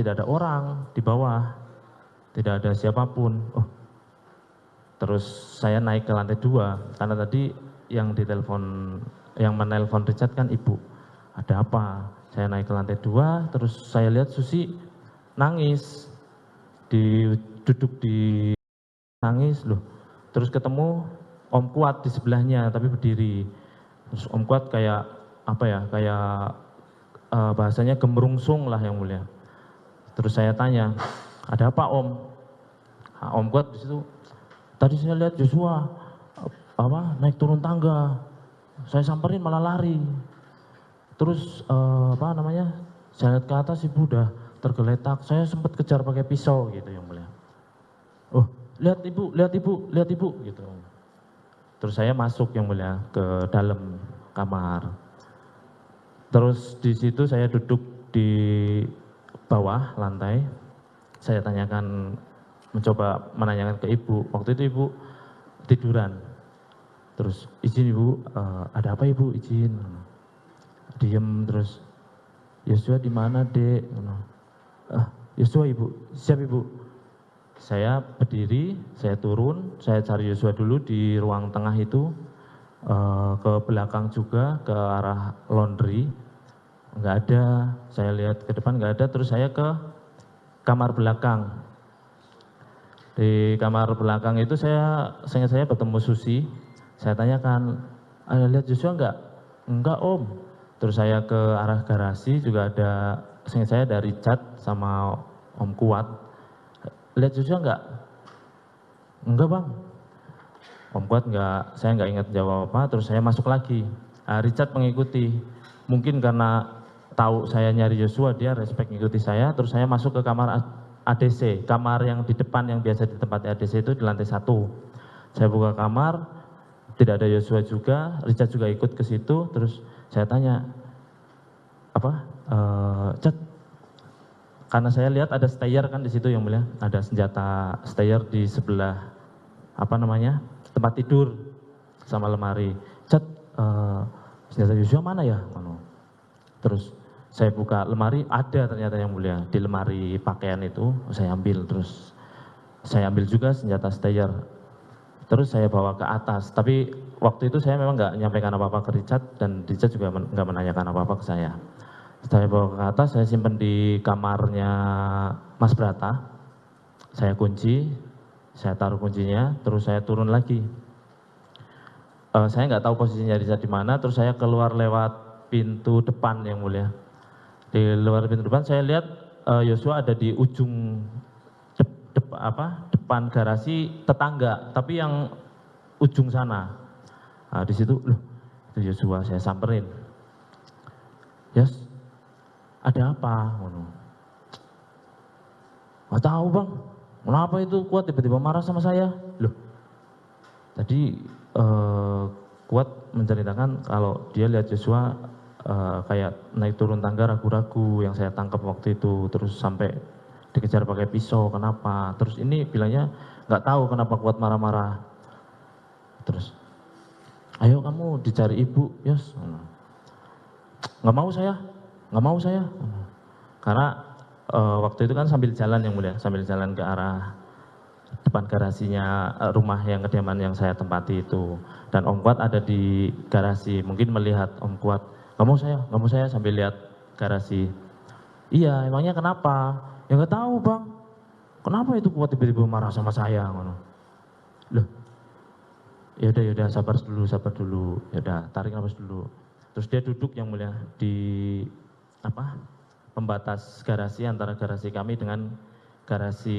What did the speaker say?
tidak ada orang di bawah, tidak ada siapapun. Oh, terus saya naik ke lantai 2 karena tadi yang menelpon Richard kan ibu. Ada apa? Saya naik ke lantai 2, terus saya lihat Susi nangis, duduk di nangis loh. Terus ketemu Om Kuat di sebelahnya tapi berdiri. Terus Om Kuat kayak apa ya? Kayak bahasanya gemerungsung lah yang mulia. Terus saya tanya, ada apa Om? Nah, Om Kuat di situ, tadi saya lihat Joshua naik turun tangga, saya samperin malah lari. Terus saya lihat ke atas ibu udah tergeletak, saya sempat kejar pakai pisau gitu yang mulia. Oh, lihat ibu gitu. Terus saya masuk yang mulia ke dalam kamar. Terus di situ saya duduk di bawah lantai, saya mencoba menanyakan ke ibu. Waktu itu ibu tiduran. Terus izin ibu, ada apa ibu, izin. Diem terus, Yosua di mana dek? Yosua ibu, siap ibu. Saya berdiri, saya turun, saya cari Yosua dulu di ruang tengah itu, ke belakang juga, ke arah laundry, nggak ada. Saya lihat ke depan nggak ada, terus saya ke kamar belakang. Di kamar belakang itu saya bertemu Susi, saya tanyakan, ada lihat Joshua enggak? Enggak Om. Terus saya ke arah garasi juga ada, saya dari Richard sama Om Kuat, lihat Joshua enggak? Enggak Bang. Om Kuat enggak, saya enggak ingat jawab apa, terus saya masuk lagi. Richard mengikuti, mungkin karena tahu saya nyari Joshua, dia respect mengikuti saya, terus saya masuk ke kamar ADC, kamar yang di depan yang biasa ditempati ADC itu di lantai 1. Saya buka kamar, tidak ada Joshua juga, Richard juga ikut ke situ, terus saya tanya, Chat, karena saya lihat ada stayer kan di situ yang mulia, ada senjata stayer di sebelah tempat tidur sama lemari. Chat, senjata Joshua mana ya? Terus saya buka lemari, ada ternyata yang mulia di lemari pakaian itu, saya ambil, terus saya ambil juga senjata stayer. Terus saya bawa ke atas, tapi waktu itu saya memang nggak menyampaikan apa-apa ke Richard, dan Richard juga nggak menanyakan apa-apa ke saya. Saya bawa ke atas, saya simpan di kamarnya Mas Brata, saya kunci, saya taruh kuncinya, terus saya turun lagi. Saya nggak tahu posisinya Richard di mana, terus saya keluar lewat pintu depan yang mulia. Di luar pintu depan saya lihat Joshua ada di ujung depan garasi tetangga, tapi yang ujung sana. Di situ, loh, itu Joshua, saya samperin. Yes, ada apa? Nggak tahu Bang, kenapa itu Kuat tiba-tiba marah sama saya? Loh, tadi Kuat menceritakan kalau dia lihat Joshua kayak naik turun tangga ragu-ragu yang saya tangkap waktu itu, terus sampai dikejar pakai pisau, kenapa? Terus ini bilangnya nggak tahu kenapa Kuat marah-marah. Terus, ayo kamu dicari ibu, Yos. Nggak mau saya. Karena waktu itu kan sambil jalan yang mulia, sambil jalan ke arah depan garasinya rumah yang kediaman yang saya tempati itu. Dan Om Kuat ada di garasi, mungkin melihat Om Kuat, nggak mau saya sambil lihat garasi. Iya, emangnya kenapa? Ya nggak tahu Bang, kenapa itu Kuat tiba-tiba marah sama saya? Loh, yaudah sabar dulu, yaudah tarik nafas dulu. Terus dia duduk yang mulia di pembatas garasi antara garasi kami dengan garasi